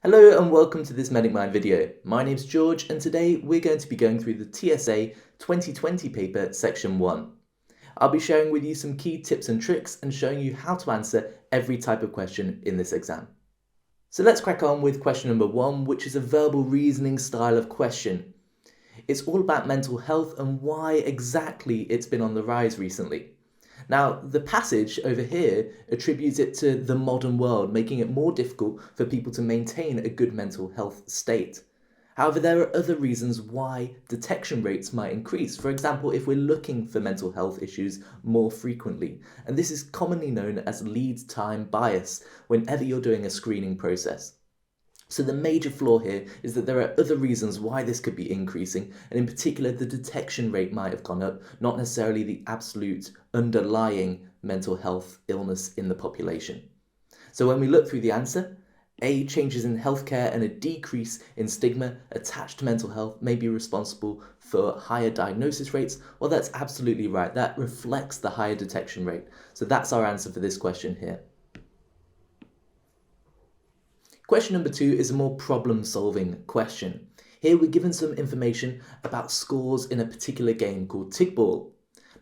Hello and welcome to this Medic Mind video. My name's George and today we're going to be going through the TSA 2020 paper section 1. I'll be sharing with you some key tips and tricks and showing you how to answer every type of question in this exam. So let's crack on with question number 1, which is a verbal reasoning style of question. It's all about mental health and why exactly it's been on the rise recently. Now, the passage over here attributes it to the modern world, making it more difficult for people to maintain a good mental health state. However, there are other reasons why detection rates might increase. For example, if we're looking for mental health issues more frequently, and this is commonly known as lead time bias whenever you're doing a screening process. So the major flaw here is that there are other reasons why this could be increasing, and in particular the detection rate might have gone up, not necessarily the absolute underlying mental health illness in the population. So when we look through the answer, A, changes in healthcare and a decrease in stigma attached to mental health may be responsible for higher diagnosis rates. Well, that's absolutely right. That reflects the higher detection rate. So that's our answer for this question here. Question number 2 is a more problem-solving question. Here we're given some information about scores in a particular game called Tigball.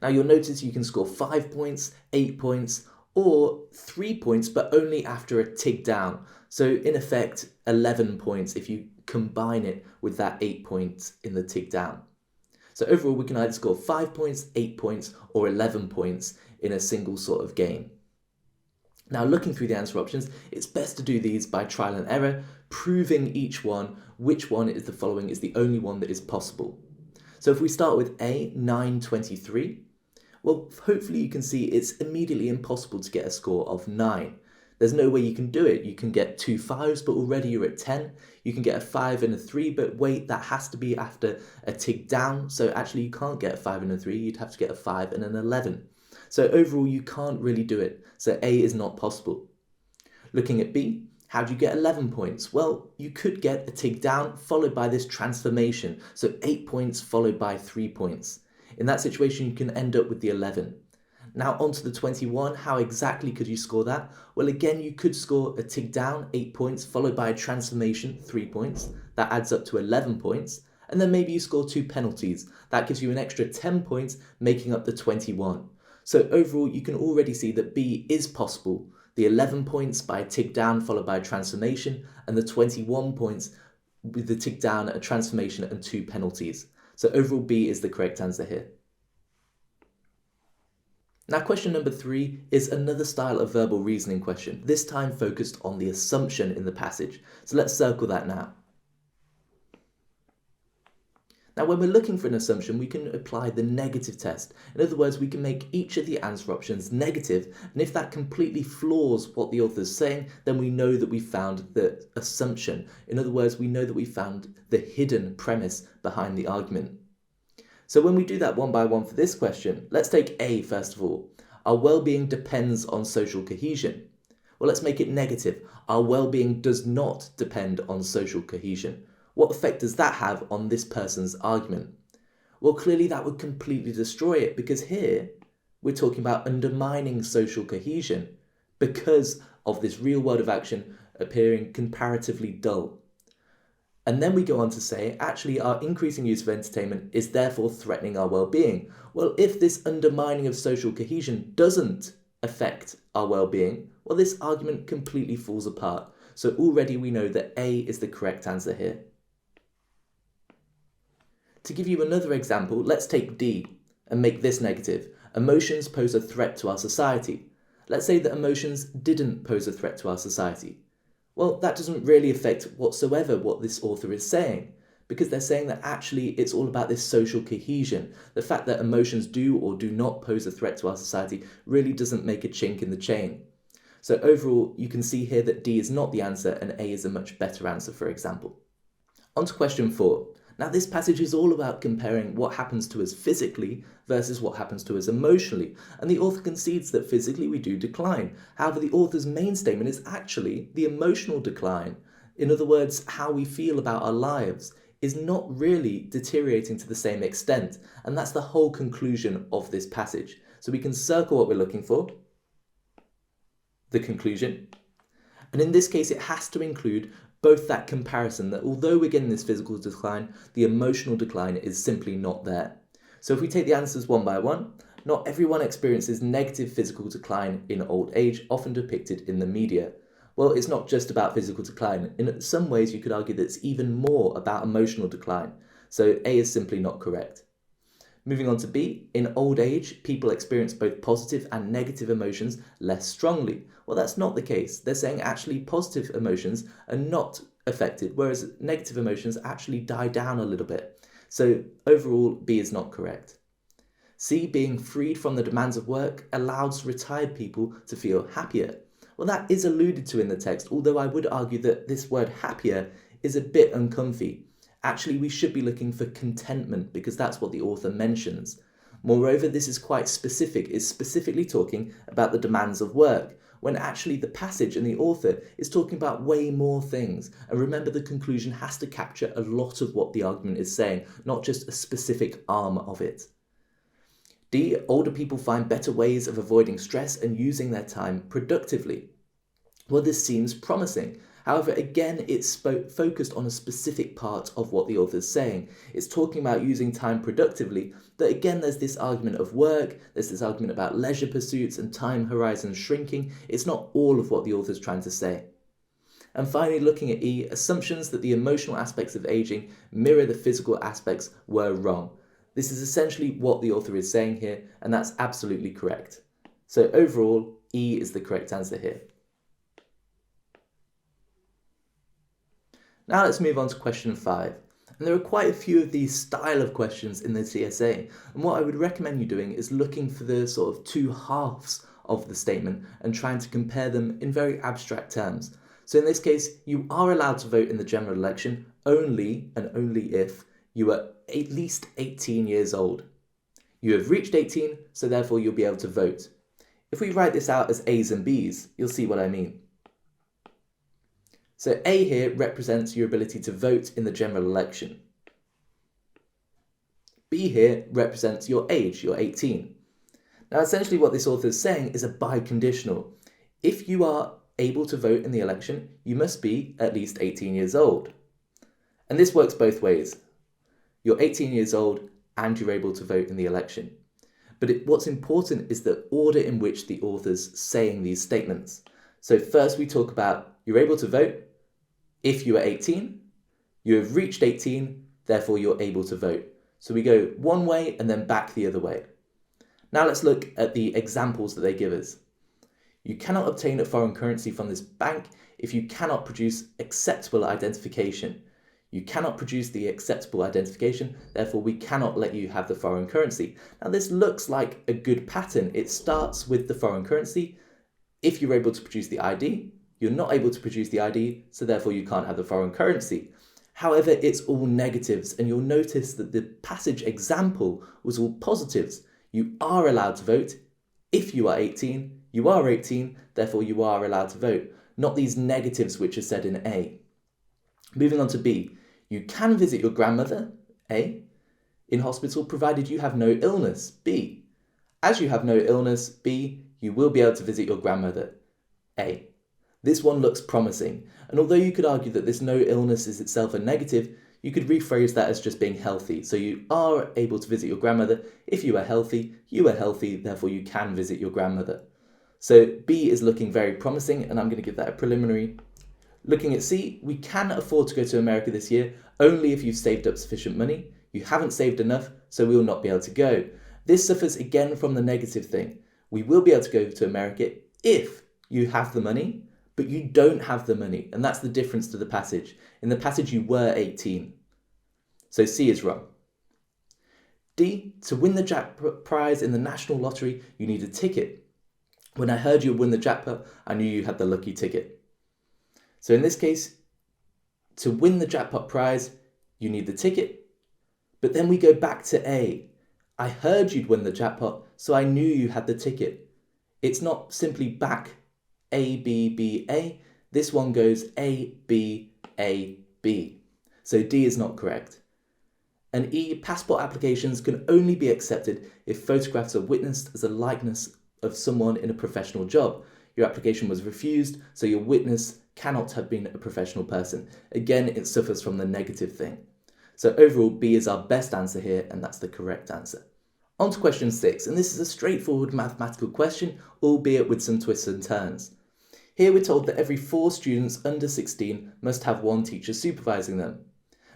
Now you'll notice you can score 5 points, 8 points, or 3 points, but only after a tig down. So in effect, 11 points if you combine it with that 8 points in the tig down. So overall, we can either score 5 points, 8 points, or 11 points in a single sort of game. Now, looking through the answer options, it's best to do these by trial and error, proving each one, which one is the following is the only one that is possible. So if we start with A, 923, well, hopefully you can see it's immediately impossible to get a score of 9. There's no way you can do it. You can get 2 5s, but already you're at 10. You can get a 5 and a 3, but wait, that has to be after a tig down. So actually you can't get a 5 and a 3, you'd have to get a 5 and an 11. So overall, you can't really do it. So A is not possible. Looking at B, how do you get 11 points? Well, you could get a tig down followed by this transformation. So 8 points followed by 3 points. In that situation, you can end up with the 11. Now onto the 21, how exactly could you score that? Well, again, you could score a tig down, 8 points, followed by a transformation, 3 points. That adds up to 11 points. And then maybe you score 2 penalties. That gives you an extra 10 points, making up the 21. So overall, you can already see that B is possible. The 11 points by a tig down followed by a transformation, and the 21 points with the tig down, a transformation, and 2 penalties. So overall, B is the correct answer here. Now, question number 3 is another style of verbal reasoning question, this time focused on the assumption in the passage. So let's circle that now. Now, when we're looking for an assumption, we can apply the negative test. In other words, we can make each of the answer options negative, and if that completely flaws what the author's saying, then we know that we found the assumption. In other words, we know that we found the hidden premise behind the argument. So when we do that one by one for this question, let's take A first of all. Our well-being depends on social cohesion. Well, let's make it negative. Our well-being does not depend on social cohesion. What effect does that have on this person's argument? Well, clearly that would completely destroy it, because here we're talking about undermining social cohesion because of this real world of action appearing comparatively dull. And then we go on to say, actually, our increasing use of entertainment is therefore threatening our well-being. Well, if this undermining of social cohesion doesn't affect our well-being, well, this argument completely falls apart. So already we know that A is the correct answer here. To give you another example, let's take D and make this negative. Emotions pose a threat to our society. Let's say that emotions didn't pose a threat to our society. Well, that doesn't really affect whatsoever what this author is saying, because they're saying that actually it's all about this social cohesion. The fact that emotions do or do not pose a threat to our society really doesn't make a chink in the chain. So overall, you can see here that D is not the answer and A is a much better answer, for example. On to question 4. Now, this passage is all about comparing what happens to us physically versus what happens to us emotionally, and the author concedes that physically we do decline. However, the author's main statement is actually the emotional decline. In other words, how we feel about our lives is not really deteriorating to the same extent, and that's the whole conclusion of this passage. So we can circle what we're looking for, the conclusion, and in this case it has to include both that comparison that although we're getting this physical decline, the emotional decline is simply not there. So if we take the answers one by one, not everyone experiences negative physical decline in old age, often depicted in the media. Well, it's not just about physical decline. In some ways, you could argue that it's even more about emotional decline. So A is simply not correct. Moving on to B, in old age, people experience both positive and negative emotions less strongly. Well, that's not the case. They're saying actually positive emotions are not affected, whereas negative emotions actually die down a little bit. So overall, B is not correct. C, being freed from the demands of work allows retired people to feel happier. Well, that is alluded to in the text, although I would argue that this word happier is a bit uncomfy. Actually, we should be looking for contentment because that's what the author mentions. Moreover, this is quite specific. It's specifically talking about the demands of work, when actually the passage and the author is talking about way more things. And remember, the conclusion has to capture a lot of what the argument is saying, not just a specific arm of it. D, older people find better ways of avoiding stress and using their time productively. Well, this seems promising. However, again, it's focused on a specific part of what the author is saying. It's talking about using time productively, but again, there's this argument of work, there's this argument about leisure pursuits and time horizons shrinking. It's not all of what the author is trying to say. And finally, looking at E, assumptions that the emotional aspects of aging mirror the physical aspects were wrong. This is essentially what the author is saying here, and that's absolutely correct. So overall, E is the correct answer here. Now let's move on to question 5. And there are quite a few of these style of questions in the TSA. And what I would recommend you doing is looking for the sort of two halves of the statement and trying to compare them in very abstract terms. So in this case, you are allowed to vote in the general election only and only if you are at least 18 years old. You have reached 18, so therefore you'll be able to vote. If we write this out as A's and B's, you'll see what I mean. So A here represents your ability to vote in the general election. B here represents your age, you're 18. Now essentially what this author is saying is a biconditional. If you are able to vote in the election, you must be at least 18 years old. And this works both ways. You're 18 years old and you're able to vote in the election. But what's important is the order in which the author's saying these statements. So first we talk about you're able to vote if you are 18, you have reached 18, therefore you're able to vote. So we go one way and then back the other way. Now let's look at the examples that they give us. You cannot obtain a foreign currency from this bank if you cannot produce acceptable identification. You cannot produce the acceptable identification, therefore we cannot let you have the foreign currency. Now this looks like a good pattern. It starts with the foreign currency. If you're able to produce the ID, you're not able to produce the ID, so therefore you can't have the foreign currency. However, it's all negatives, and you'll notice that the passage example was all positives. You are allowed to vote if you are 18, you are 18, therefore you are allowed to vote, not these negatives which are said in A. Moving on to B, you can visit your grandmother, A, in hospital provided you have no illness, B. As you have no illness, B, you will be able to visit your grandmother, A. This one looks promising, and although you could argue that this no illness is itself a negative, you could rephrase that as just being healthy. So you are able to visit your grandmother. If you are healthy, therefore you can visit your grandmother. So B is looking very promising, and I'm going to give that a preliminary. Looking at C, we can afford to go to America this year only if you've saved up sufficient money. You haven't saved enough, so we will not be able to go. This suffers again from the negative thing. We will be able to go to America if you have the money, but you don't have the money, and that's the difference to the passage. In the passage, you were 18. So C is wrong. D, to win the jackpot prize in the national lottery, you need a ticket. When I heard you would win the jackpot, I knew you had the lucky ticket. So in this case, to win the jackpot prize, you need the ticket. But then we go back to A. I heard you'd win the jackpot, so I knew you had the ticket. It's not simply back A, B, B, A. This one goes A, B, A, B. So D is not correct. And E, passport applications can only be accepted if photographs are witnessed as a likeness of someone in a professional job. Your application was refused, so your witness cannot have been a professional person. Again, it suffers from the negative thing. So overall, B is our best answer here, and that's the correct answer. On to question 6, and this is a straightforward mathematical question, albeit with some twists and turns. Here we're told that every 4 students under 16 must have 1 teacher supervising them.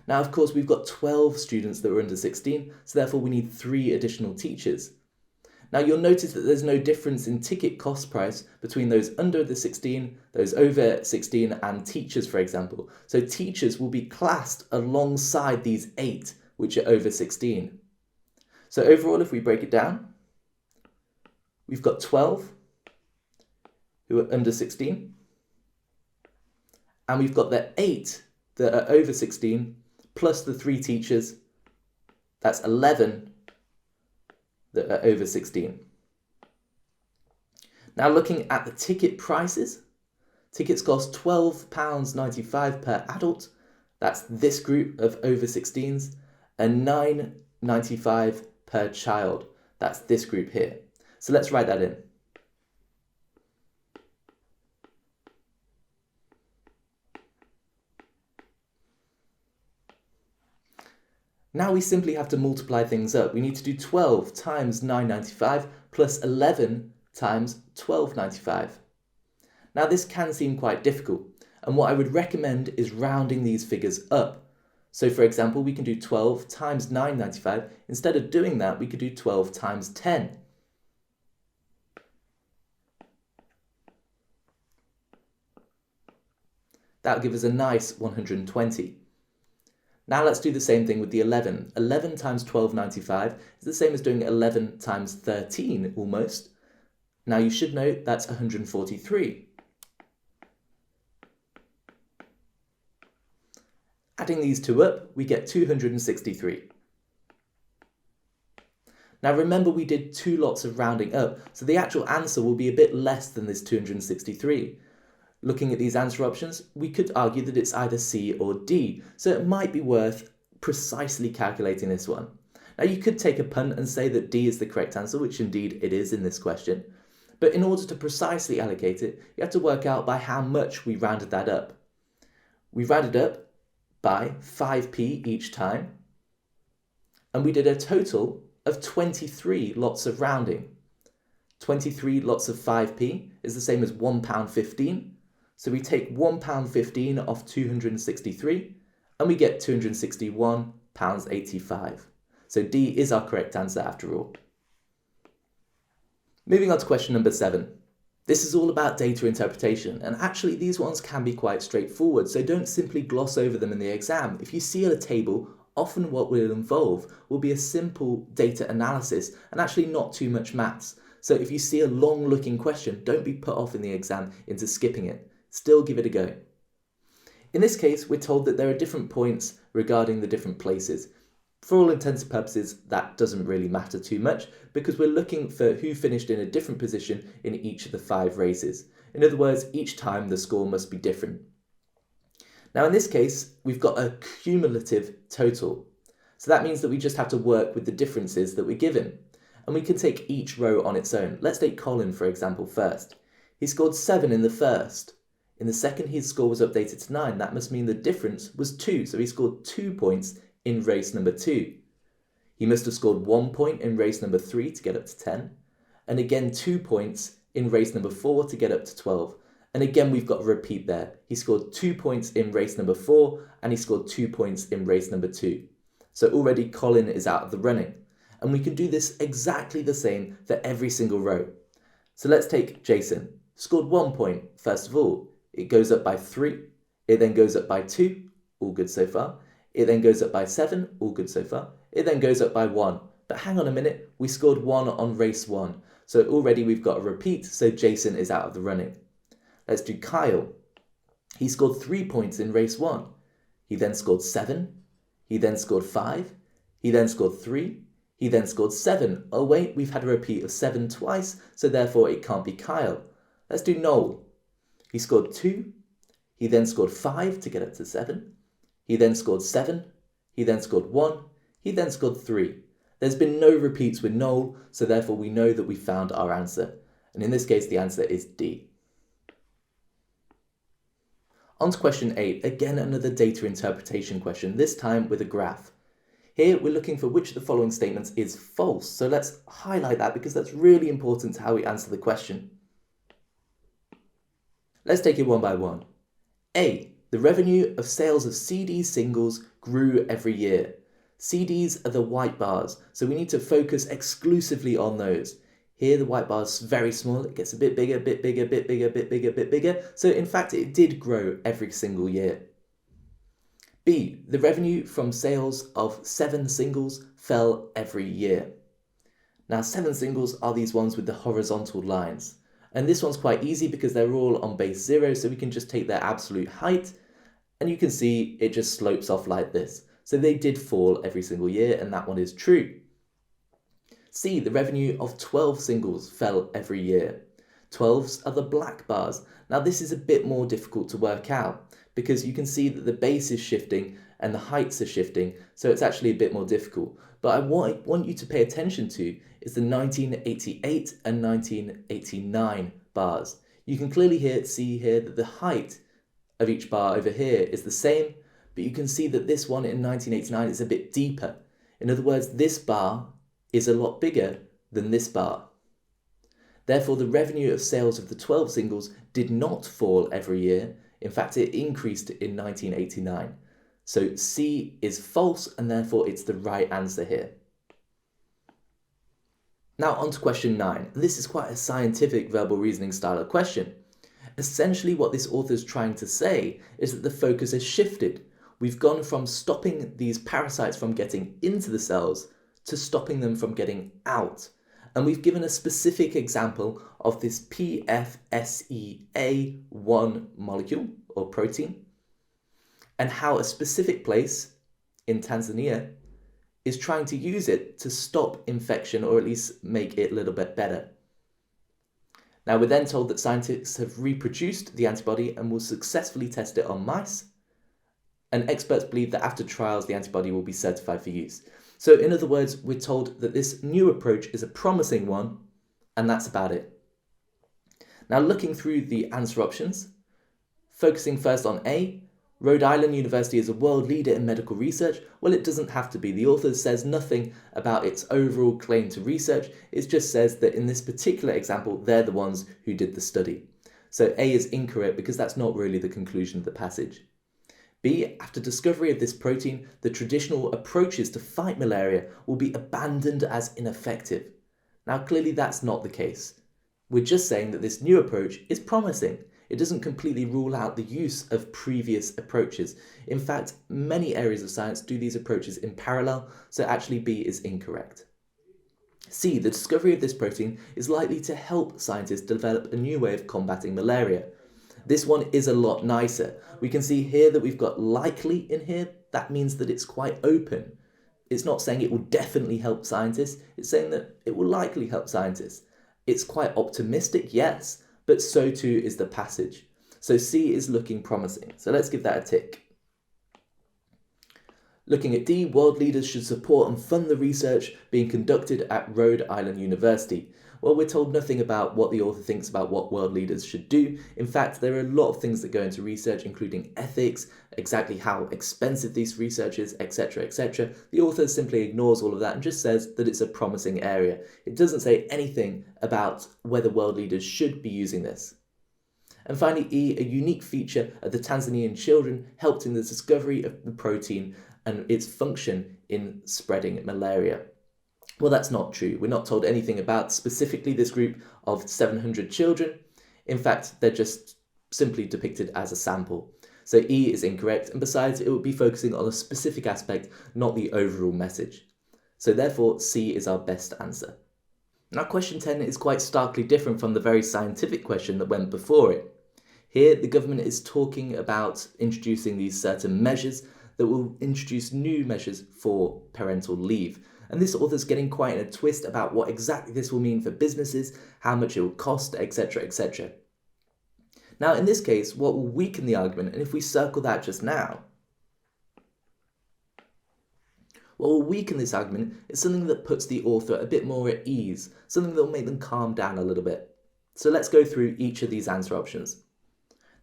Now, of course, we've got 12 students that are under 16, so therefore we need 3 additional teachers. Now, you'll notice that there's no difference in ticket cost price between those under the 16, those over 16, and teachers, for example. So teachers will be classed alongside these 8, which are over 16. So overall, if we break it down, we've got 12 who are under 16, and we've got the 8 that are over 16, plus the 3 teachers, that's 11 that are over 16. Now looking at the ticket prices, tickets cost £12.95 per adult, that's this group of over 16s, and £9.95 per child, that's this group here. So let's write that in. Now we simply have to multiply things up. We need to do 12 times £9.95 plus 11 times £12.95. Now this can seem quite difficult, and what I would recommend is rounding these figures up. So for example, we can do 12 times £9.95. Instead of doing that, we could do 12 times 10. That will give us a nice 120. Now let's do the same thing with the 11. 11 times £12.95 is the same as doing 11 times 13 almost. Now you should note that's 143. Adding these two up, we get 263. Now remember, we did 2 lots of rounding up, so the actual answer will be a bit less than this 263. Looking at these answer options, we could argue that it's either C or D, so it might be worth precisely calculating this one. Now you could take a punt and say that D is the correct answer, which indeed it is in this question, but in order to precisely allocate it, you have to work out by how much we rounded that up. We rounded up by 5p each time, and we did a total of 23 lots of rounding. 23 lots of 5p is the same as £1.15. So we take £1.15 off 263 and we get £261.85. So D is our correct answer after all. Moving on to question number 7. This is all about data interpretation, and actually these ones can be quite straightforward, so don't simply gloss over them in the exam. If you see a table, often what will involve will be a simple data analysis and actually not too much maths. So if you see a long looking question, don't be put off in the exam into skipping it. Still give it a go. In this case, we're told that there are different points regarding the different places. For all intents and purposes, that doesn't really matter too much because we're looking for who finished in a different position in each of the 5 races. In other words, each time the score must be different. Now in this case, we've got a cumulative total. So that means that we just have to work with the differences that we're given. And we can take each row on its own. Let's take Colin, for example, first. He scored 7 in the first. In the second, his score was updated to 9. That must mean the difference was 2. So he scored 2 points in race number 2. He must have scored 1 point in race number 3 to get up to 10. And again, 2 points in race number 4 to get up to 12. And again, we've got a repeat there. He scored 2 points in race number 4 and he scored 2 points in race number 2. So already Colin is out of the running. And we can do this exactly the same for every single row. So let's take Jason. Scored 1 point, first of all. It goes up by 3. It then goes up by 2. All good so far. It then goes up by 7. All good so far. It then goes up by 1. But hang on a minute. We scored 1 on race 1. So already we've got a repeat. So Jason is out of the running. Let's do Kyle. He scored 3 points in race 1. He then scored 7. He then scored 5. He then scored 3. He then scored 7. Oh wait, we've had a repeat of 7 twice, so therefore it can't be Kyle. Let's do Noel. He scored 2. He then scored 5 to get up to 7. He then scored 7. He then scored 1. He then scored 3. There's been no repeats with Noel, so therefore we know that we found our answer. And in this case, the answer is D. On to question 8, again another data interpretation question, this time with a graph. Here we're looking for which of the following statements is false, so let's highlight that because that's really important to how we answer the question. Let's take it one by one. A. The revenue of sales of CD singles grew every year. CDs are the white bars, so we need to focus exclusively on those. Here the white bar is very small, it gets a bit bigger, bit bigger, bit bigger, bit bigger, bit bigger, so in fact it did grow every single year. B. The revenue from sales of 7 singles fell every year. Now 7 singles are these ones with the horizontal lines. And this one's quite easy because they're all on base 0, so we can just take their absolute height, and you can see it just slopes off like this. So they did fall every single year, and that one is true. C. The revenue of 12 singles fell every year. 12s are the black bars. Now this is a bit more difficult to work out because you can see that the base is shifting and the heights are shifting, so it's actually a bit more difficult. But what I want you to pay attention to is the 1988 and 1989 bars. You can clearly see here that the height of each bar over here is the same, but you can see that this one in 1989 is a bit deeper. In other words, this bar is a lot bigger than this bar. Therefore, the revenue of sales of the 12 singles did not fall every year. In fact, it increased in 1989. So C is false, and therefore it's the right answer here. Now on to question 9. This is quite a scientific verbal reasoning style of question. Essentially what this author is trying to say is that the focus has shifted. We've gone from stopping these parasites from getting into the cells to stopping them from getting out. And we've given a specific example of this PFSEA1 molecule or protein, and how a specific place in Tanzania is trying to use it to stop infection, or at least make it a little bit better. Now we're then told that scientists have reproduced the antibody and will successfully test it on mice, and experts believe that after trials the antibody will be certified for use. So in other words, we're told that this new approach is a promising one, and that's about it. Now looking through the answer options, focusing first on A, Rhode Island University is a world leader in medical research. Well, it doesn't have to be. The author says nothing about its overall claim to research. It just says that in this particular example, they're the ones who did the study. So A is incorrect because that's not really the conclusion of the passage. B, after discovery of this protein, the traditional approaches to fight malaria will be abandoned as ineffective. Now, clearly that's not the case. We're just saying that this new approach is promising. It doesn't completely rule out the use of previous approaches. In fact, many areas of science do these approaches in parallel, so actually B is incorrect. C, the discovery of this protein is likely to help scientists develop a new way of combating malaria. This one is a lot nicer. We can see here that we've got likely in here. That means that it's quite open. It's not saying it will definitely help scientists. It's saying that it will likely help scientists. It's quite optimistic, yes, but so too is the passage. So C is looking promising. So let's give that a tick. Looking at D, world leaders should support and fund the research being conducted at Rhode Island University. Well, we're told nothing about what the author thinks about what world leaders should do. In fact, there are a lot of things that go into research, including ethics, exactly how expensive this research is, etc., etc. The author simply ignores all of that and just says that it's a promising area. It doesn't say anything about whether world leaders should be using this. And finally, E, a unique feature of the Tanzanian children helped in the discovery of the protein and its function in spreading malaria. Well, that's not true. We're not told anything about specifically this group of 700 children. In fact, they're just simply depicted as a sample. So E is incorrect, and besides, it would be focusing on a specific aspect, not the overall message. So therefore, C is our best answer. Now, question 10 is quite starkly different from the very scientific question that went before it. Here, the government is talking about introducing these certain measures that will introduce new measures for parental leave. And this author's getting quite a twist about what exactly this will mean for businesses, how much it will cost, etc., etc. Now, in this case, what will weaken the argument, and if we circle that just now, what will weaken this argument is something that puts the author a bit more at ease, something that will make them calm down a little bit. So let's go through each of these answer options.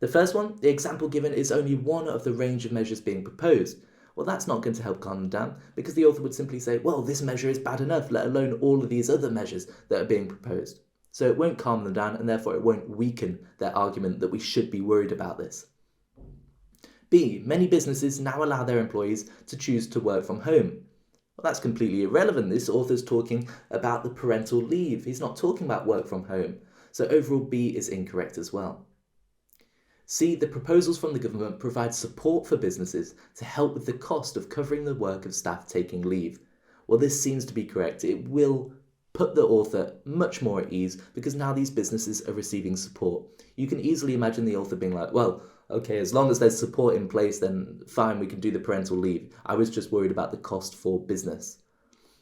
The first one, the example given is only one of the range of measures being proposed. Well, that's not going to help calm them down, because the author would simply say, well, this measure is bad enough, let alone all of these other measures that are being proposed. So it won't calm them down, and therefore it won't weaken their argument that we should be worried about this. B, many businesses now allow their employees to choose to work from home. Well, that's completely irrelevant. This author's talking about the parental leave. He's not talking about work from home. So overall, B is incorrect as well. C, the proposals from the government provide support for businesses to help with the cost of covering the work of staff taking leave. Well, this seems to be correct. It will put the author much more at ease because now these businesses are receiving support. You can easily imagine the author being like, well, okay, as long as there's support in place, then fine, we can do the parental leave. I was just worried about the cost for business.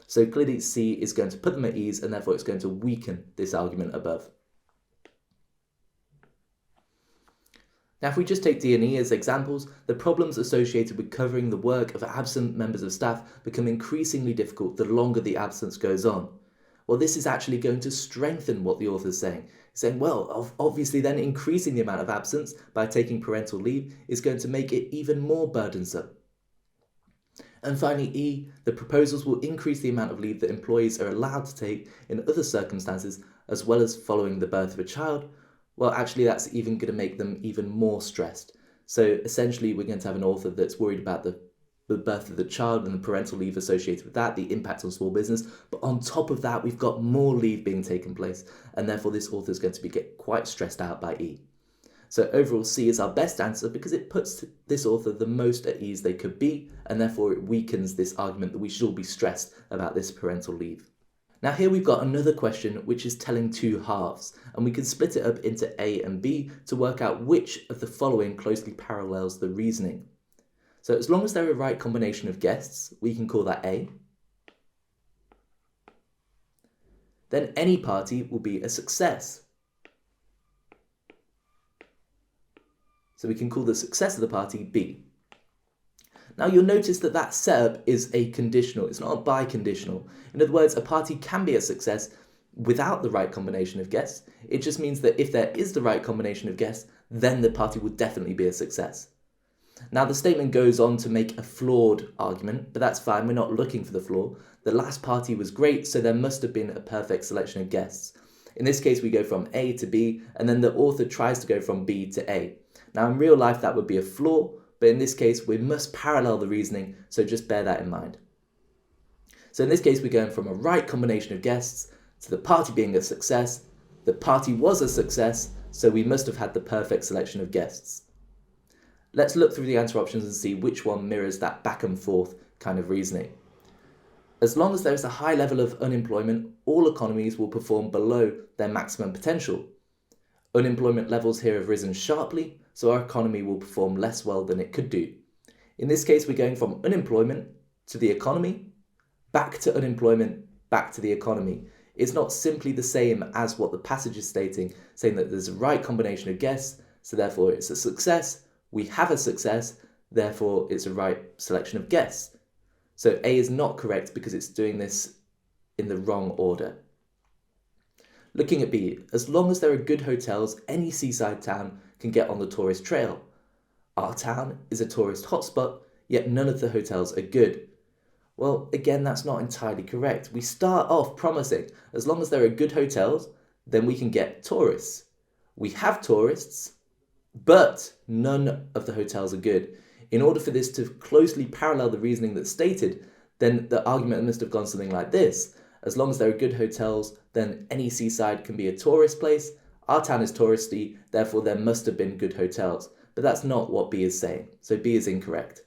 So clearly C is going to put them at ease, and therefore it's going to weaken this argument above. Now, if we just take D and E as examples, the problems associated with covering the work of absent members of staff become increasingly difficult the longer the absence goes on. Well, this is actually going to strengthen what the author is saying. He's saying, well, obviously then increasing the amount of absence by taking parental leave is going to make it even more burdensome. And finally, E, the proposals will increase the amount of leave that employees are allowed to take in other circumstances, as well as following the birth of a child. Well, actually, that's even going to make them even more stressed. So essentially, we're going to have an author that's worried about the birth of the child and the parental leave associated with that, the impact on small business. But on top of that, we've got more leave being taken place. And therefore, this author is going to get quite stressed out by E. So overall, C is our best answer because it puts this author the most at ease they could be. And therefore, it weakens this argument that we should all be stressed about this parental leave. Now here we've got another question which is telling two halves, and we can split it up into A and B to work out which of the following closely parallels the reasoning. So as long as they're a right combination of guests, we can call that A. Then any party will be a success. So we can call the success of the party B. Now you'll notice that that setup is a conditional, it's not a biconditional. In other words, a party can be a success without the right combination of guests. It just means that if there is the right combination of guests, then the party will definitely be a success. Now the statement goes on to make a flawed argument, but that's fine, we're not looking for the flaw. The last party was great, so there must have been a perfect selection of guests. In this case, we go from A to B, and then the author tries to go from B to A. Now in real life, that would be a flaw, but in this case, we must parallel the reasoning, so just bear that in mind. So in this case, we're going from a right combination of guests to the party being a success. The party was a success, so we must have had the perfect selection of guests. Let's look through the answer options and see which one mirrors that back and forth kind of reasoning. As long as there is a high level of unemployment, all economies will perform below their maximum potential. Unemployment levels here have risen sharply, so our economy will perform less well than it could do. In this case, we're going from unemployment to the economy, back to unemployment, back to the economy. It's not simply the same as what the passage is stating, saying that there's a right combination of guests, so therefore it's a success. We have a success, therefore it's a right selection of guests. So A is not correct because it's doing this in the wrong order. Looking at B, as long as there are good hotels, any seaside town can get on the tourist trail. Our town is a tourist hotspot, yet none of the hotels are good. Well, again, that's not entirely correct. We start off promising, as long as there are good hotels, then we can get tourists. We have tourists, but none of the hotels are good. In order for this to closely parallel the reasoning that's stated, then the argument must have gone something like this. As long as there are good hotels, then any seaside can be a tourist place. Our town is touristy, therefore there must have been good hotels. But that's not what B is saying, so B is incorrect.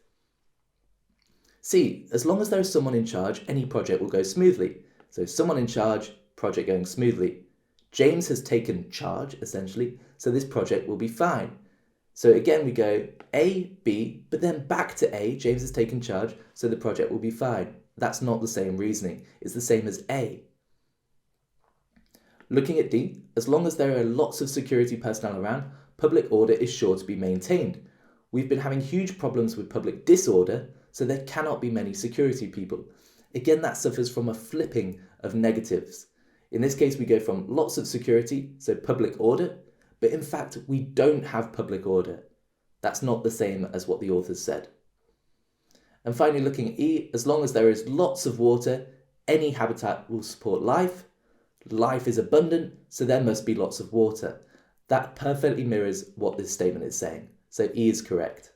C, as long as there is someone in charge, any project will go smoothly. So someone in charge, project going smoothly. James has taken charge, essentially, so this project will be fine. So again, we go A, B, but then back to A, James has taken charge, so the project will be fine. That's not the same reasoning. It's the same as A. Looking at D, as long as there are lots of security personnel around, public order is sure to be maintained. We've been having huge problems with public disorder, so there cannot be many security people. Again, that suffers from a flipping of negatives. In this case, we go from lots of security, so public order, but in fact we don't have public order. That's not the same as what the authors said. And finally, looking at E, as long as there is lots of water, any habitat will support life. Life is abundant, so there must be lots of water. That perfectly mirrors what this statement is saying. So E is correct.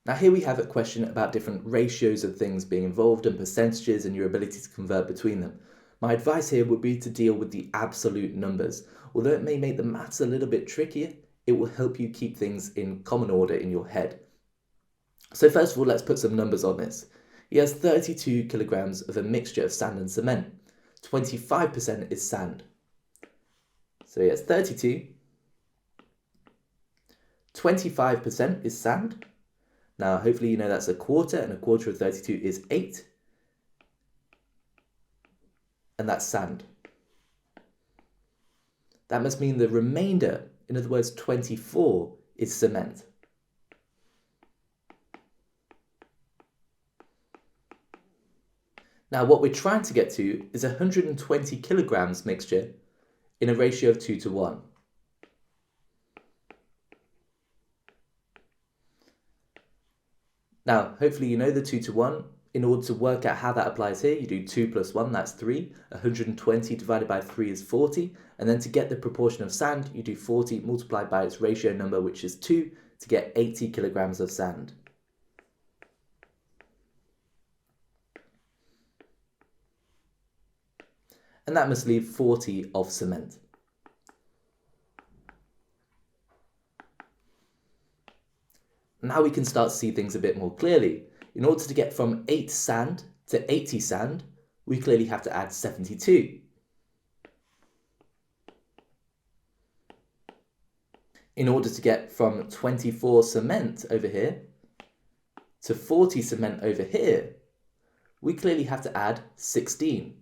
Now here we have a question about different ratios of things being involved and percentages and your ability to convert between them. My advice here would be to deal with the absolute numbers. Although it may make the maths a little bit trickier, it will help you keep things in common order in your head. So first of all, let's put some numbers on this. He has 32 kilograms of a mixture of sand and cement. 25% is sand. So he has 32. 25% is sand. Now, hopefully you know that's a quarter, and a quarter of 32 is 8. And that's sand. That must mean the remainder, in other words, 24, is cement. Now, what we're trying to get to is 120 kilograms mixture in a ratio of 2 to 1. Now, hopefully you know the 2 to 1. In order to work out how that applies here, you do 2 plus 1, that's 3. 120 divided by 3 is 40. And then to get the proportion of sand, you do 40 multiplied by its ratio number, which is 2, to get 80 kilograms of sand. And that must leave 40 of cement. Now we can start to see things a bit more clearly. In order to get from 8 sand to 80 sand, we clearly have to add 72. In order to get from 24 cement over here to 40 cement over here, we clearly have to add 16.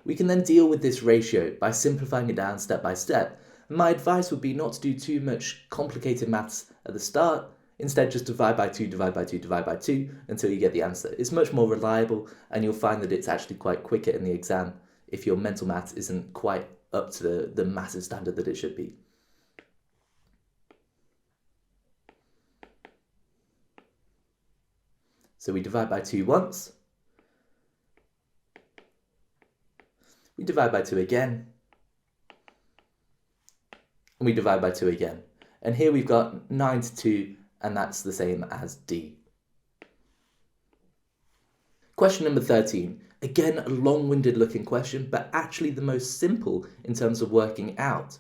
We can then deal with this ratio by simplifying it down step by step. And my advice would be not to do too much complicated maths at the start. Instead, just divide by 2, divide by 2, divide by 2 until you get the answer. It's much more reliable, and you'll find that it's actually quite quicker in the exam if your mental maths isn't quite up to the massive standard that it should be. So we divide by 2 once. We divide by 2 again. And we divide by 2 again. And here we've got 9 to 2, and that's the same as D. Question number 13. Again, a long-winded looking question, but actually the most simple in terms of working out.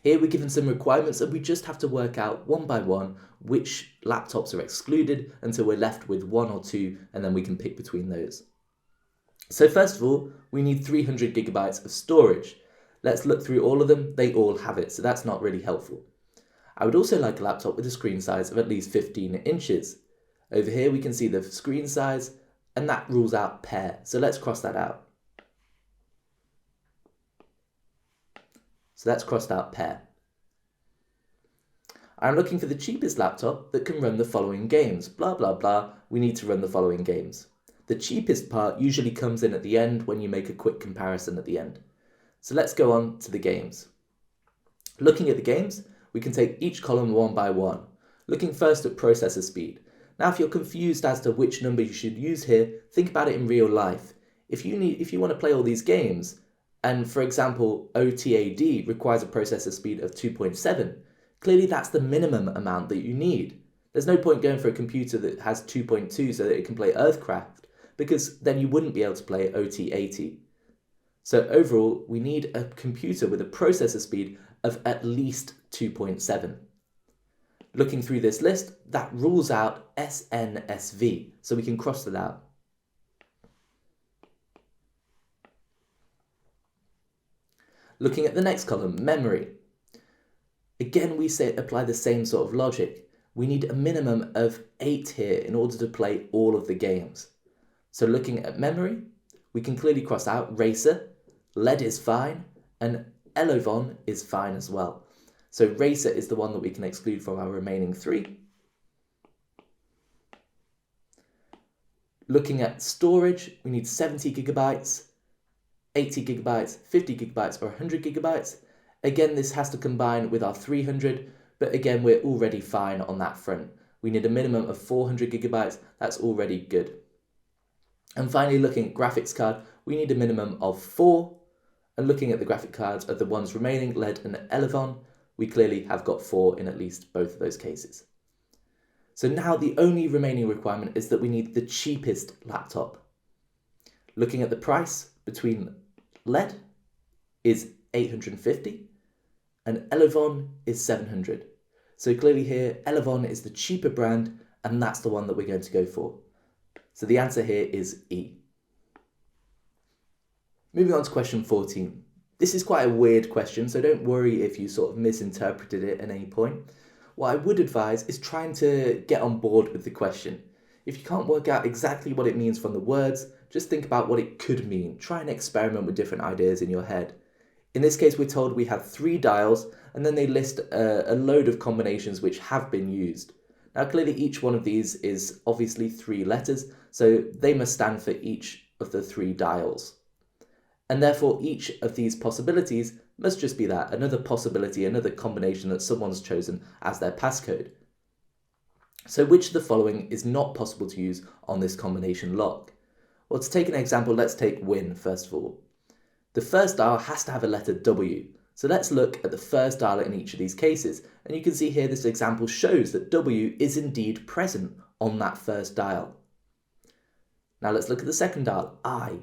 Here we're given some requirements, and we just have to work out one by one which laptops are excluded until we're left with 1 or 2, and then we can pick between those. So first of all, we need 300 gigabytes of storage. Let's look through all of them. They all have it, so that's not really helpful. I would also like a laptop with a screen size of at least 15 inches. Over here we can see the screen size, and that rules out pair, so let's cross that out. So that's crossed out pair. I'm looking for the cheapest laptop that can run the following games. Blah, blah, blah. We need to run the following games. The cheapest part usually comes in at the end when you make a quick comparison at the end. So let's go on to the games. Looking at the games, we can take each column one by one. Looking first at processor speed. Now, if you're confused as to which number you should use here, think about it in real life. If you want to play all these games, and for example, OTAD requires a processor speed of 2.7, clearly that's the minimum amount that you need. There's no point going for a computer that has 2.2 so that it can play Earthcraft, because then you wouldn't be able to play OT80. So overall, we need a computer with a processor speed of at least 2.7. Looking through this list, that rules out SNSV, so we can cross that out. Looking at the next column, memory. Again, we apply the same sort of logic. We need a minimum of 8 here in order to play all of the games. So looking at memory, we can clearly cross out Racer, LED is fine, and Elovon is fine as well. So Racer is the one that we can exclude from our remaining 3. Looking at storage, we need 70 gigabytes. 80 gigabytes, 50 gigabytes, or 100 gigabytes. Again, this has to combine with our 300, but again, we're already fine on that front. We need a minimum of 400 gigabytes, that's already good. And finally, looking at graphics card, we need a minimum of 4. And looking at the graphic cards of the ones remaining, LED and Elevon, we clearly have got 4 in at least both of those cases. So now the only remaining requirement is that we need the cheapest laptop. Looking at the price between LED is 850 and Elevon is 700. So clearly here, Elevon is the cheaper brand and that's the one that we're going to go for. So the answer here is E. Moving on to question 14. This is quite a weird question, so don't worry if you sort of misinterpreted it at any point. What I would advise is trying to get on board with the question. If you can't work out exactly what it means from the words, just think about what it could mean. Try and experiment with different ideas in your head. In this case, we're told we have 3 dials, and then they list a load of combinations which have been used. Now, clearly each one of these is obviously 3 letters, so they must stand for each of the 3 dials. And therefore, each of these possibilities must just be that, another possibility, another combination that someone's chosen as their passcode. So which of the following is not possible to use on this combination lock? Well, to take an example, let's take win first of all. The first dial has to have a letter W. So let's look at the first dial in each of these cases. And you can see here this example shows that W is indeed present on that first dial. Now let's look at the second dial, I.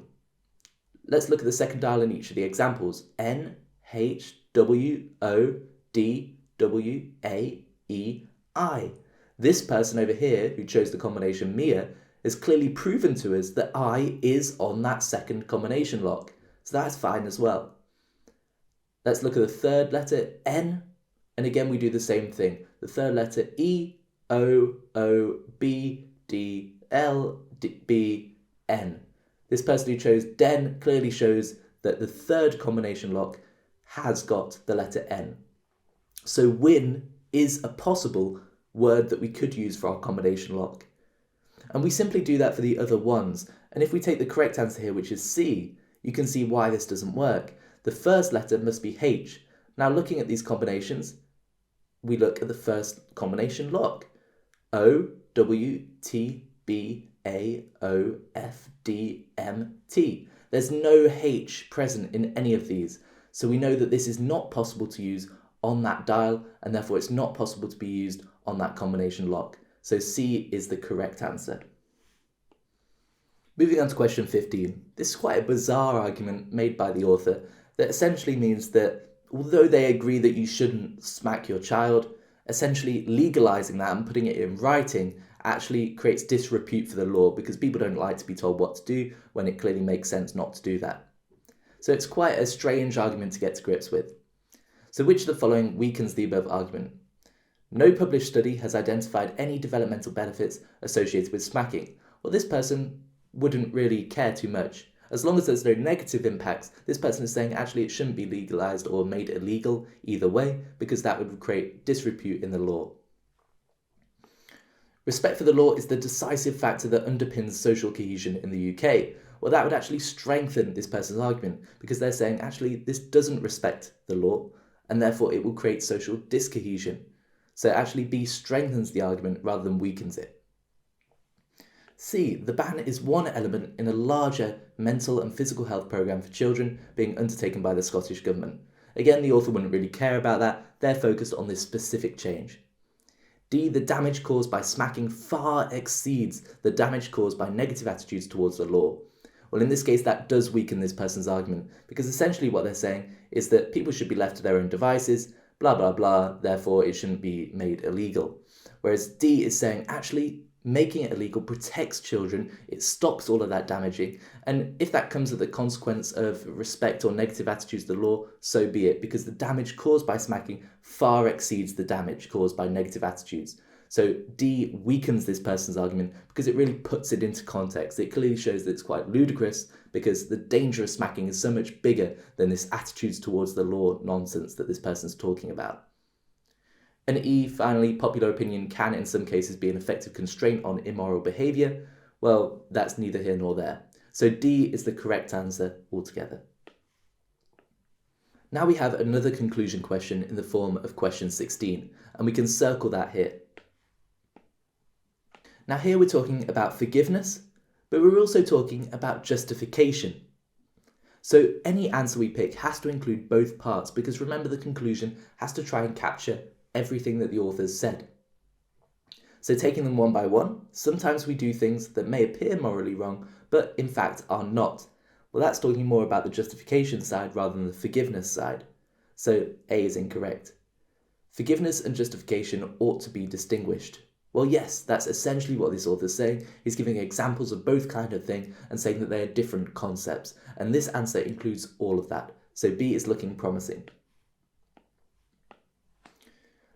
Let's look at the second dial in each of the examples. N, H, W, O, D, W, A, E, I. This person over here, who chose the combination Mia, has clearly proven to us that I is on that second combination lock. So that's fine as well. Let's look at the third letter, N, and again we do the same thing. The third letter, E, O, O, B, D, L, D, B, N. This person who chose Den clearly shows that the third combination lock has got the letter N. So win is a possible word that we could use for our combination lock. And we simply do that for the other ones. And if we take the correct answer here, which is C, you can see why this doesn't work. The first letter must be H. Now looking at these combinations, we look at the first combination lock. O, W, T, B, A, O, F, D, M, T. There's no H present in any of these. So we know that this is not possible to use on that dial, and therefore it's not possible to be used on that combination lock. So C is the correct answer. Moving on to question 15. This is quite a bizarre argument made by the author that essentially means that although they agree that you shouldn't smack your child, essentially legalizing that and putting it in writing actually creates disrepute for the law because people don't like to be told what to do when it clearly makes sense not to do that. So it's quite a strange argument to get to grips with. So which of the following weakens the above argument? No published study has identified any developmental benefits associated with smacking. Well, this person wouldn't really care too much. As long as there's no negative impacts, this person is saying actually it shouldn't be legalized or made illegal either way because that would create disrepute in the law. Respect for the law is the decisive factor that underpins social cohesion in the UK. Well, that would actually strengthen this person's argument because they're saying actually this doesn't respect the law and therefore it will create social discohesion. So actually B strengthens the argument rather than weakens it. C. The ban is one element in a larger mental and physical health programme for children being undertaken by the Scottish Government. Again, the author wouldn't really care about that, they're focused on this specific change. D. The damage caused by smacking far exceeds the damage caused by negative attitudes towards the law. Well, in this case, that does weaken this person's argument, because essentially what they're saying is that people should be left to their own devices, blah, blah, blah, therefore it shouldn't be made illegal. Whereas D is saying, actually, making it illegal protects children, it stops all of that damaging, and if that comes at the consequence of respect or negative attitudes to the law, so be it, because the damage caused by smacking far exceeds the damage caused by negative attitudes. So D weakens this person's argument because it really puts it into context. It clearly shows that it's quite ludicrous because the danger of smacking is so much bigger than this attitudes towards the law nonsense that this person's talking about. And E, finally, popular opinion can in some cases be an effective constraint on immoral behaviour. Well, that's neither here nor there. So D is the correct answer altogether. Now we have another conclusion question in the form of question 16, and we can circle that here. Now here we're talking about forgiveness, but we're also talking about justification. So any answer we pick has to include both parts, because remember, the conclusion has to try and capture everything that the authors said. So taking them one by one, sometimes we do things that may appear morally wrong, but in fact are not. Well, that's talking more about the justification side rather than the forgiveness side. So A is incorrect. Forgiveness and justification ought to be distinguished. Well, yes, that's essentially what this author is saying. He's giving examples of both kind of thing and saying that they are different concepts. And this answer includes all of that. So B is looking promising.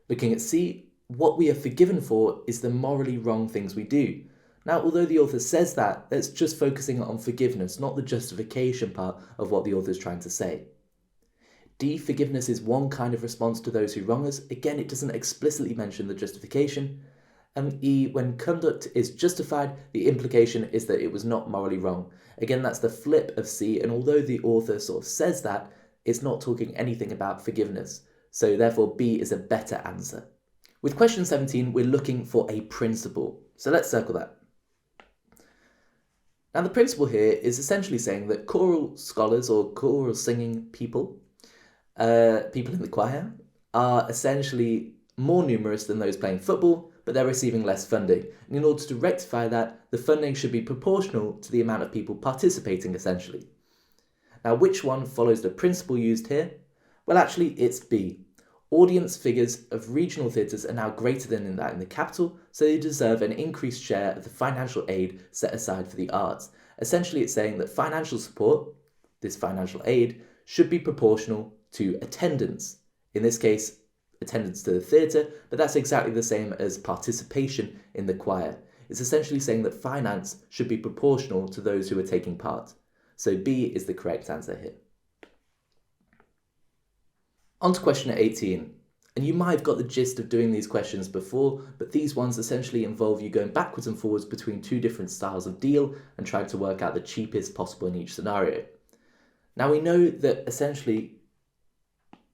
Looking at C, what we are forgiven for is the morally wrong things we do. Now, although the author says that, it's just focusing on forgiveness, not the justification part of what the author is trying to say. D, forgiveness is one kind of response to those who wrong us. Again, it doesn't explicitly mention the justification. And E, when conduct is justified, the implication is that it was not morally wrong. Again, that's the flip of C, and although the author sort of says that, it's not talking anything about forgiveness. So therefore, B is a better answer. With question 17, we're looking for a principle. So let's circle that. Now, the principle here is essentially saying that choral scholars or choral singing people, people in the choir, are essentially more numerous than those playing football, but they're receiving less funding. And in order to rectify that, the funding should be proportional to the amount of people participating, essentially. Now, which one follows the principle used here? Well, actually, it's B. Audience figures of regional theatres are now greater than that in the capital, so they deserve an increased share of the financial aid set aside for the arts. Essentially, it's saying that financial support, this financial aid, should be proportional to attendance. In this case, attendance to the theatre, but that's exactly the same as participation in the choir. It's essentially saying that finance should be proportional to those who are taking part. So B is the correct answer here. On to question 18, and you might have got the gist of doing these questions before, but these ones essentially involve you going backwards and forwards between two different styles of deal and trying to work out the cheapest possible in each scenario. Now we know that essentially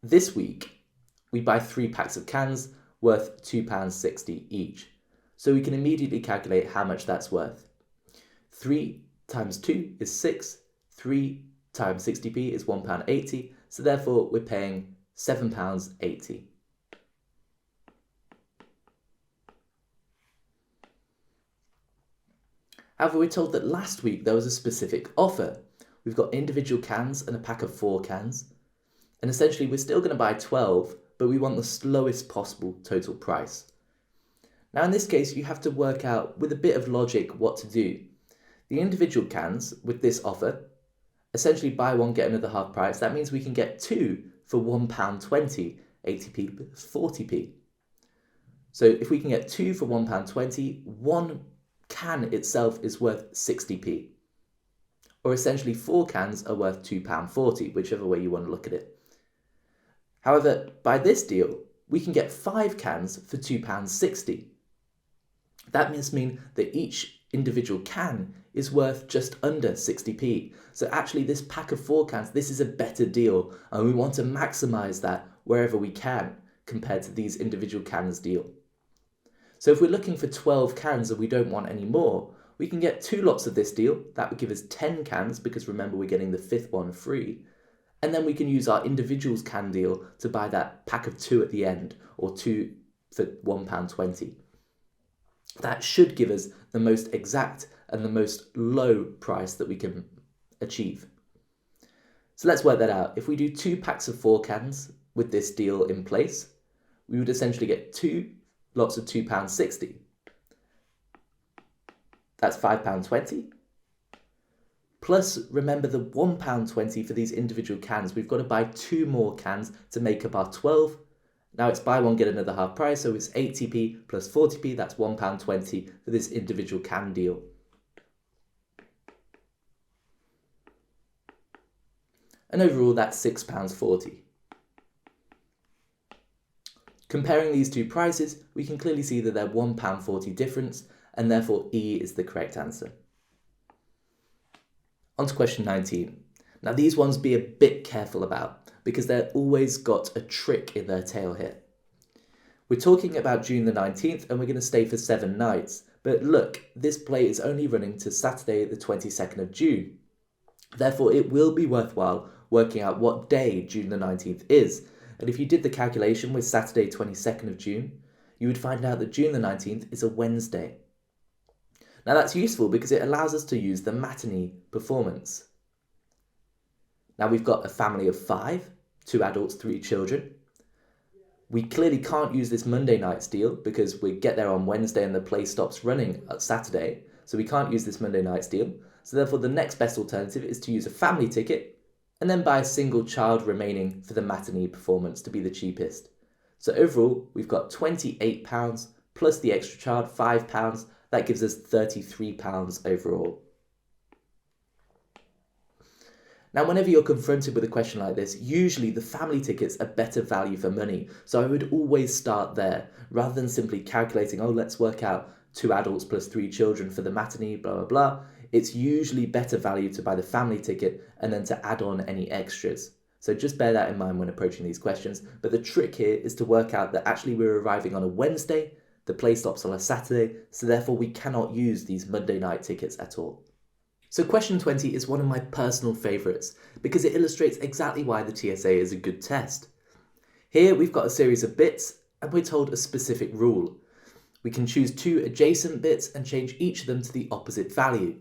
this week we buy 3 packs of cans worth £2.60 each, so we can immediately calculate how much that's worth. 3 times 2 is 6, 3 times 60p is £1.80, so therefore we're paying £7.80. However, we're told that last week there was a specific offer. We've got individual cans and a pack of 4 cans. And essentially we're still going to buy 12, but we want the lowest possible total price. Now in this case, you have to work out with a bit of logic what to do. The individual cans with this offer, essentially buy one, get another half price. That means we can get 2 for £1.20, 80p plus 40p. So if we can get 2 for £1.20, one can itself is worth 60p. Or essentially 4 cans are worth £2.40, whichever way you want to look at it. However, by this deal, we can get 5 cans for £2.60. That must mean that each individual can is worth just under 60p. So actually this pack of 4 cans, this is a better deal, and we want to maximise that wherever we can compared to these individual cans deal. So if we're looking for 12 cans and we don't want any more, we can get 2 lots of this deal. That would give us 10 cans, because remember we're getting the 5th one free. And then we can use our individuals can deal to buy that pack of 2 at the end, or 2 for £1.20. That should give us the most exact and the most low price that we can achieve. So let's work that out. If we do 2 packs of 4 cans with this deal in place, we would essentially get 2 lots of £2.60. That's £5.20. Plus, remember the £1.20 for these individual cans. We've got to buy 2 more cans to make up our 12. Now it's buy one, get another half price, so it's 80p plus 40p, that's £1.20 for this individual can deal. And overall, that's £6.40. Comparing these two prices, we can clearly see that they're £1.40 difference, and therefore E is the correct answer. On to question 19. Now these ones be a bit careful about because they've always got a trick in their tail here. We're talking about June the 19th and we're going to stay for 7 nights. But look, this play is only running to Saturday the 22nd of June. Therefore, it will be worthwhile working out what day June the 19th is. And if you did the calculation with Saturday 22nd of June, you would find out that June the 19th is a Wednesday. Now that's useful because it allows us to use the matinee performance. Now we've got a family of 5, 2 adults, 3 children. We clearly can't use this Monday night's deal because we get there on Wednesday and the play stops running at Saturday. So we can't use this Monday night's deal. So therefore the next best alternative is to use a family ticket and then buy a single child remaining for the matinee performance to be the cheapest. So overall, we've got £28 plus the extra child, £5. That gives us £33 overall. Now, whenever you're confronted with a question like this, usually the family ticket's a better value for money. So I would always start there rather than simply calculating, oh, let's work out 2 adults plus 3 children for the matinee, blah, blah, blah. It's usually better value to buy the family ticket and then to add on any extras. So just bear that in mind when approaching these questions. But the trick here is to work out that actually we're arriving on a Wednesday, the play stops on a Saturday, so therefore we cannot use these Monday night tickets at all. So question 20 is one of my personal favourites because it illustrates exactly why the TSA is a good test. Here we've got a series of bits and we're told a specific rule. We can choose 2 adjacent bits and change each of them to the opposite value.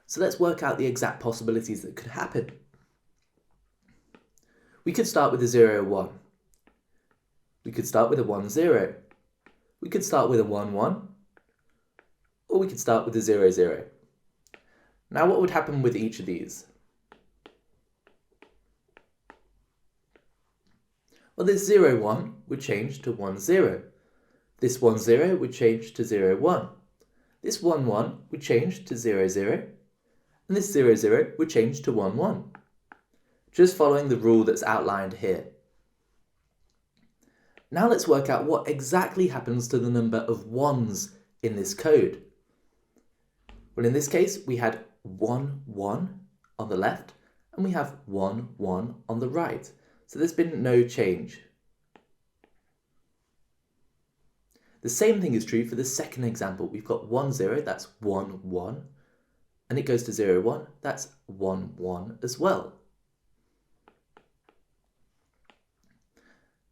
So let's work out the exact possibilities that could happen. We could start with a 0, 1. We could start with a 1, 0. We could start with a 1, 1. Or we could start with a 0, 0. Now what would happen with each of these? Well, this 0, 1 would change to 1, 0. This 1, 0 would change to 0, 1. This 1, 1 would change to 0, 0. And this 0, 0 would change to 1, 1. Just following the rule that's outlined here. Now let's work out what exactly happens to the number of 1s in this code. Well, in this case, we had 1, 1 on the left, and we have 1, 1 on the right. So there's been no change. The same thing is true for the second example. We've got 1, 0, that's 1, 1, and it goes to 0, 1, that's 1, 1 as well.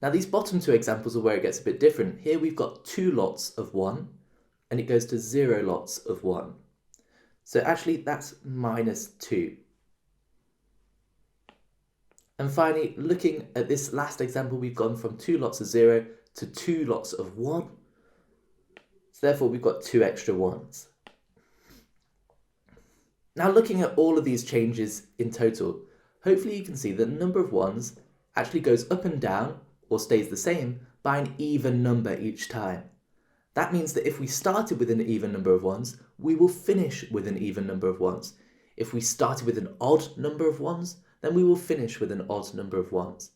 Now these bottom 2 examples are where it gets a bit different. Here we've got 2 lots of 1, and it goes to 0 lots of 1. So actually that's -2. And finally, looking at this last example, we've gone from 2 lots of 0 to 2 lots of 1. So therefore we've got 2 extra 1s. Now looking at all of these changes in total, hopefully you can see that the number of 1s actually goes up and down or stays the same by an even number each time. That means that if we started with an even number of 1s, we will finish with an even number of 1s. If we started with an odd number of 1s, then we will finish with an odd number of 1s.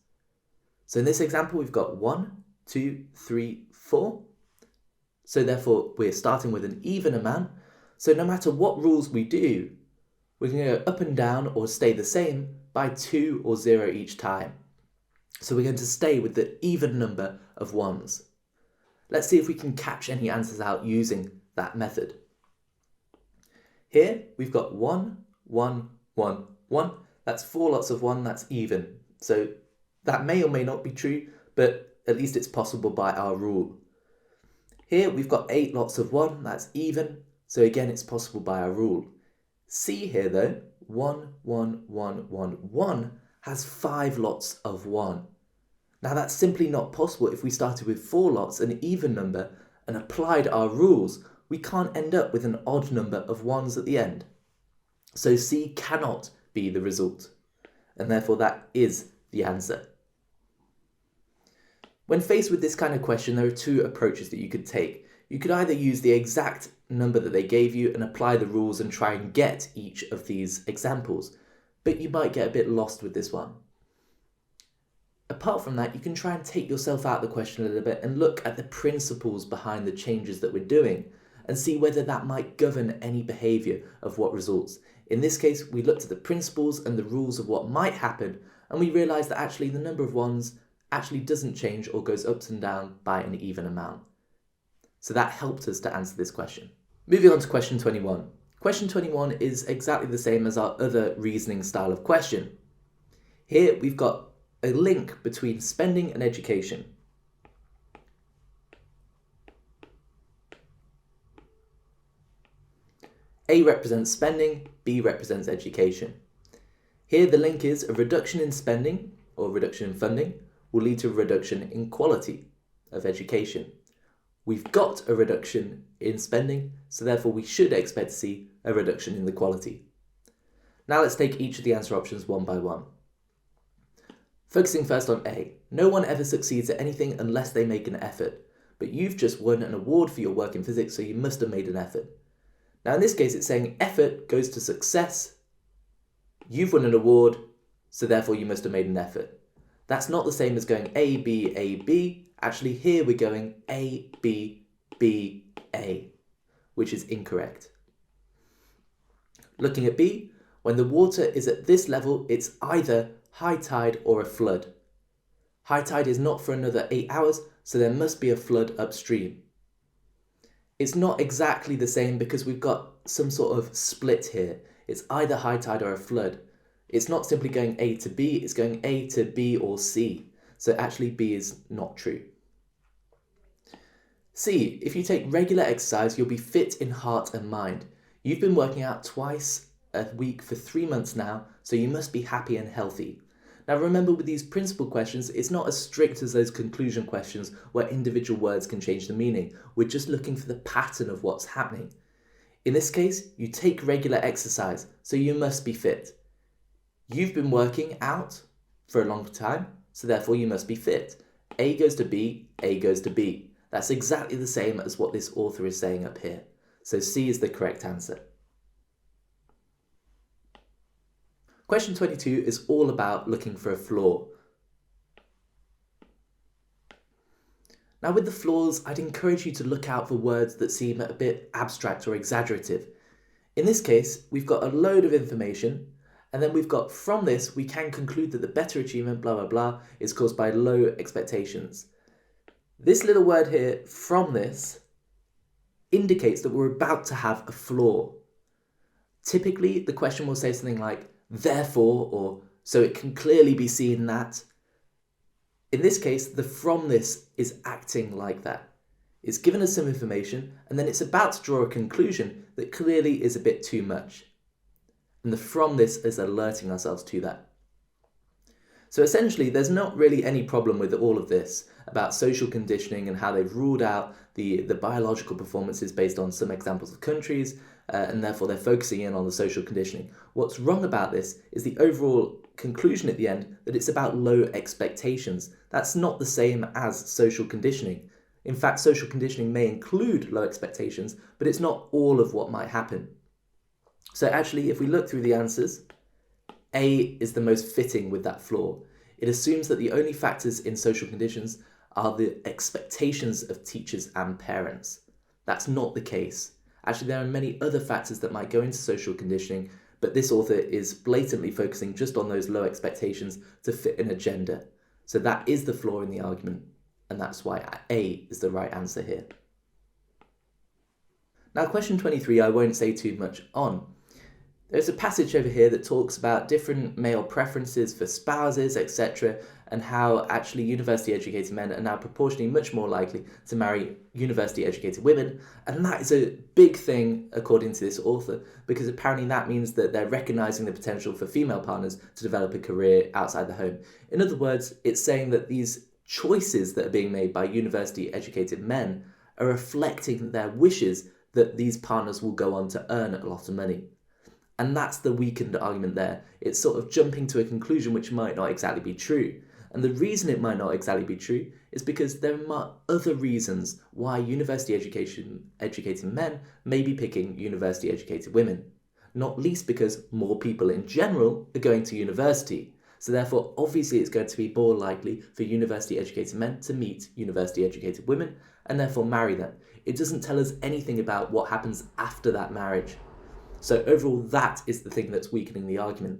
So in this example, we've got 1, 2, 3, 4. So therefore, we're starting with an even amount. So no matter what rules we do, we're going to go up and down or stay the same by 2 or 0 each time. So we're going to stay with the even number of 1s. Let's see if we can catch any answers out using that method. Here we've got 1, 1, 1, 1. That's 4 lots of 1, that's even. So that may or may not be true, but at least it's possible by our rule. Here we've got 8 lots of 1, that's even. So again, it's possible by our rule. C here though, 1, 1, 1, 1, 1 has 5 lots of 1. Now that's simply not possible. If we started with 4 lots, an even number, and applied our rules, we can't end up with an odd number of 1s at the end. So C cannot be the result, and therefore that is the answer. When faced with this kind of question, there are 2 approaches that you could take. You could either use the exact number that they gave you and apply the rules and try and get each of these examples, but you might get a bit lost with this one. Apart from that, you can try and take yourself out of the question a little bit and look at the principles behind the changes that we're doing. and see whether that might govern any behaviour of what results. In this case, we looked at the principles and the rules of what might happen, and we realised that actually the number of ones actually doesn't change or goes up and down by an even amount. So that helped us to answer this question. Moving on to question 21. Question 21 is exactly the same as our other reasoning style of question. Here we've got a link between spending and education. A represents spending, B represents education. Here the link is a reduction in spending, or reduction in funding, will lead to a reduction in quality of education. We've got a reduction in spending, so therefore we should expect to see a reduction in the quality. Now let's take each of the answer options one by one. Focusing first on A. No one ever succeeds at anything unless they make an effort, but you've just won an award for your work in physics, so you must have made an effort. Now in this case it's saying effort goes to success, you've won an award, so therefore you must have made an effort. That's not the same as going A, B, A, B. Actually here we're going A, B, B, A, which is incorrect. Looking at B, when the water is at this level, it's either high tide or a flood. High tide is not for another 8 hours, so there must be a flood upstream. It's not exactly the same because we've got some sort of split here. It's either high tide or a flood. It's not simply going A to B, it's going A to B or C. So actually B is not true. C, if you take regular exercise, you'll be fit in heart and mind. You've been working out twice a week for 3 months now, so you must be happy and healthy. Now remember, with these principle questions, it's not as strict as those conclusion questions where individual words can change the meaning. We're just looking for the pattern of what's happening. In this case, you take regular exercise, so you must be fit. You've been working out for a long time, so therefore you must be fit. A goes to B, A goes to B. That's exactly the same as what this author is saying up here. So C is the correct answer. Question 22 is all about looking for a flaw. Now with the flaws, I'd encourage you to look out for words that seem a bit abstract or exaggerative. In this case, we've got a load of information, and then we've got from this, we can conclude that the better achievement, blah, blah, blah, is caused by low expectations. This little word here, from this, indicates that we're about to have a flaw. Typically, the question will say something like, therefore, or so it can clearly be seen that. In this case, the from this is acting like that. It's given us some information, and then it's about to draw a conclusion that clearly is a bit too much. And the from this is alerting ourselves to that. So essentially, there's not really any problem with all of this about social conditioning and how they've ruled out the biological performances based on some examples of countries, and therefore they're focusing in on the social conditioning. What's wrong about this is the overall conclusion at the end that it's about low expectations. That's not the same as social conditioning. In fact, social conditioning may include low expectations, but it's not all of what might happen. So actually, if we look through the answers, A is the most fitting with that flaw. It assumes that the only factors in social conditions are the expectations of teachers and parents. That's not the case. Actually, there are many other factors that might go into social conditioning, but this author is blatantly focusing just on those low expectations to fit an agenda. So that is the flaw in the argument, and that's why A is the right answer here. Now, question 23, I won't say too much on. There's a passage over here that talks about different male preferences for spouses, etc., and how actually university-educated men are now proportionally much more likely to marry university-educated women, and that is a big thing according to this author, because apparently that means that they're recognising the potential for female partners to develop a career outside the home. In other words, it's saying that these choices that are being made by university-educated men are reflecting their wishes that these partners will go on to earn a lot of money. And that's the weakened argument there. It's sort of jumping to a conclusion which might not exactly be true. And the reason it might not exactly be true is because there are other reasons why university-educated men may be picking university-educated women. Not least because more people in general are going to university. So therefore, obviously it's going to be more likely for university-educated men to meet university-educated women, and therefore marry them. It doesn't tell us anything about what happens after that marriage. So overall, that is the thing that's weakening the argument.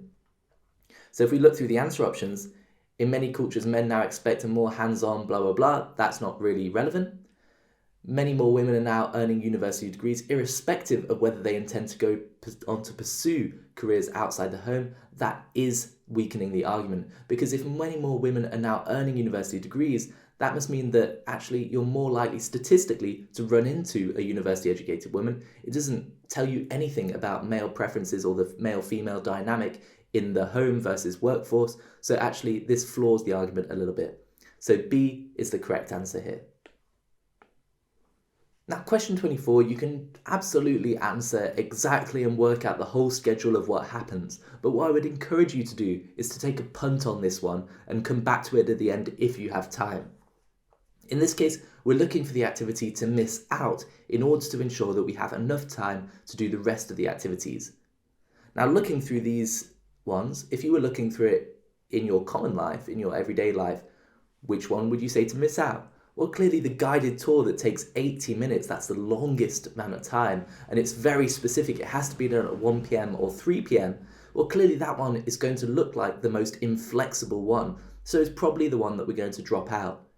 So if we look through the answer options, in many cultures, men now expect a more hands-on blah, blah, blah. That's not really relevant. Many more women are now earning university degrees, irrespective of whether they intend to go on to pursue careers outside the home. That is weakening the argument, because if many more women are now earning university degrees, that must mean that actually you're more likely statistically to run into a university educated woman. It doesn't tell you anything about male preferences or the male-female dynamic in the home versus workforce. So actually this flaws the argument a little bit. So B is the correct answer here. Now, question 24, you can absolutely answer exactly and work out the whole schedule of what happens. But what I would encourage you to do is to take a punt on this one and come back to it at the end if you have time. In this case, we're looking for the activity to miss out in order to ensure that we have enough time to do the rest of the activities. Now, looking through these ones, if you were looking through it in your common life, in your everyday life, which one would you say to miss out? Well, clearly the guided tour that takes 80 minutes, that's the longest amount of time, and it's very specific. It has to be done at 1 p.m. or 3 p.m. Well, clearly that one is going to look like the most inflexible one, so it's probably the one that we're going to drop out.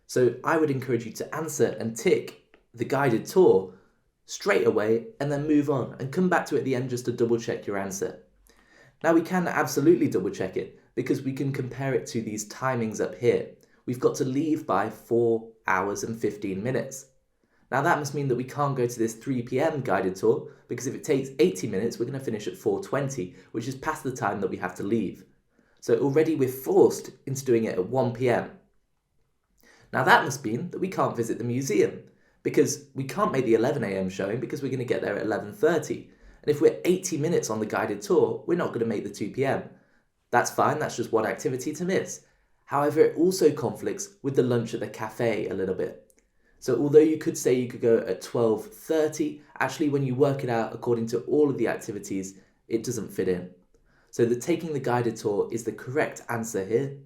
So I would encourage you to answer and tick the guided tour straight away and then move on and come back to it at the end just to double check your answer. Now we can absolutely double check it because we can compare it to these timings up here. We've got to leave by 4 hours and 15 minutes. Now that must mean that we can't go to this 3 p.m. guided tour because if it takes 80 minutes, we're going to finish at 4:20, which is past the time that we have to leave. So already we're forced into doing it at 1 p.m. Now that must mean that we can't visit the museum because we can't make the 11 a.m. showing because we're going to get there at 11:30. And if we're 80 minutes on the guided tour, we're not going to make the 2 p.m. That's fine, that's just one activity to miss. However, it also conflicts with the lunch at the cafe a little bit. So although you could say you could go at 12:30, actually when you work it out according to all of the activities, it doesn't fit in. So the taking the guided tour is the correct answer here,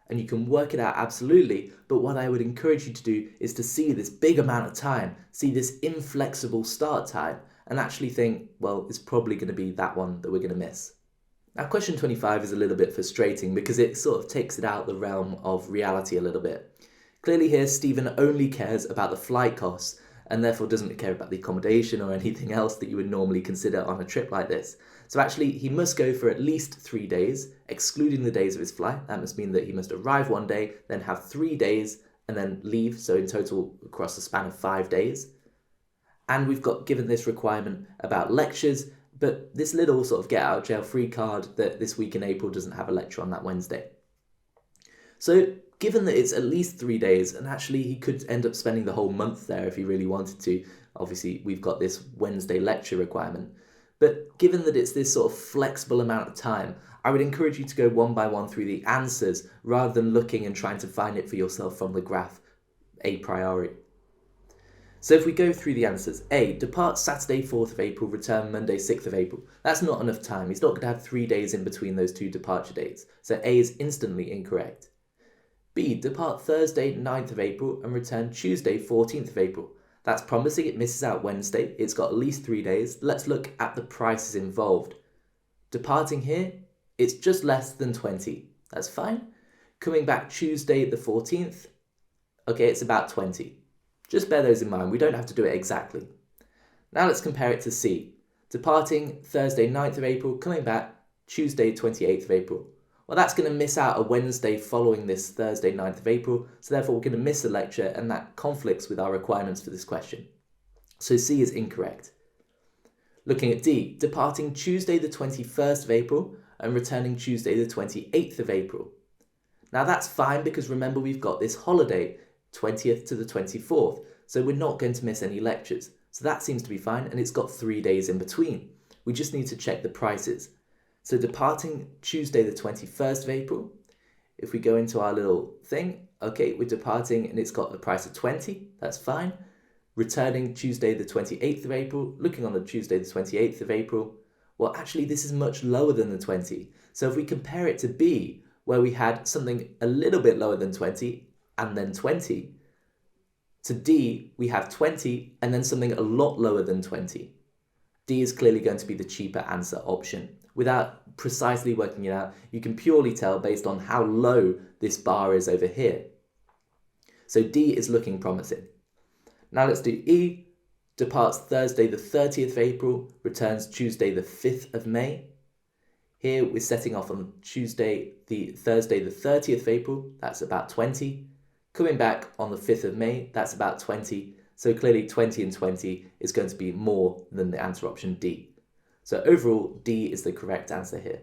and you can work it out absolutely, but what I would encourage you to do is to see this big amount of time, see this inflexible start time, and actually think, well, it's probably going to be that one that we're going to miss. Now, question 25 is a little bit frustrating because it sort of takes it out the realm of reality a little bit. Clearly here, Stephen only cares about the flight costs and therefore doesn't care about the accommodation or anything else that you would normally consider on a trip like this. So actually, he must go for at least 3 days, excluding the days of his flight. That must mean that he must arrive one day, then have 3 days, and then leave. So in total, across the span of 5 days. And we've got given this requirement about lectures, but this little sort of get out of jail free card that this week in April doesn't have a lecture on that Wednesday. So given that it's at least 3 days, and actually he could end up spending the whole month there if he really wanted to, obviously we've got this Wednesday lecture requirement, but given that it's this sort of flexible amount of time, I would encourage you to go one by one through the answers rather than looking and trying to find it for yourself from the graph a priori. So if we go through the answers, A, depart Saturday 4th of April, return Monday 6th of April. That's not enough time. He's not going to have 3 days in between those two departure dates. So A is instantly incorrect. B, depart Thursday 9th of April and return Tuesday 14th of April. That's promising. It misses out Wednesday. It's got at least 3 days. Let's look at the prices involved. Departing here, it's just less than 20. That's fine. Coming back Tuesday the 14th, okay, it's about 20. Just bear those in mind, we don't have to do it exactly. Now let's compare it to C. Departing Thursday 9th of April, coming back Tuesday 28th of April. Well, that's going to miss out a Wednesday following this Thursday 9th of April, so therefore we're going to miss a lecture and that conflicts with our requirements for this question. So C is incorrect. Looking at D, departing Tuesday the 21st of April and returning Tuesday the 28th of April. Now that's fine because remember we've got this holiday, 20th to the 24th, so we're not going to miss any lectures. So that seems to be fine, and it's got 3 days in between. We just need to check the prices. So departing Tuesday the 21st of April, if we go into our little thing, okay, we're departing and it's got the price of 20, that's fine. Returning Tuesday the 28th of April, looking on the Tuesday the 28th of April, well actually this is much lower than the 20. So if we compare it to B, where we had something a little bit lower than 20, and then 20, To D, we have 20 and then something a lot lower than 20. D is clearly going to be the cheaper answer option. Without precisely working it out, you can purely tell based on how low this bar is over here. So D is looking promising. Now let's do E. Departs Thursday the 30th of April, returns Tuesday the 5th of May. Here we're setting off on Thursday the 30th of April, that's about 20. Coming back on the 5th of May, that's about 20. So clearly 20 and 20 is going to be more than the answer option D. So overall, D is the correct answer here.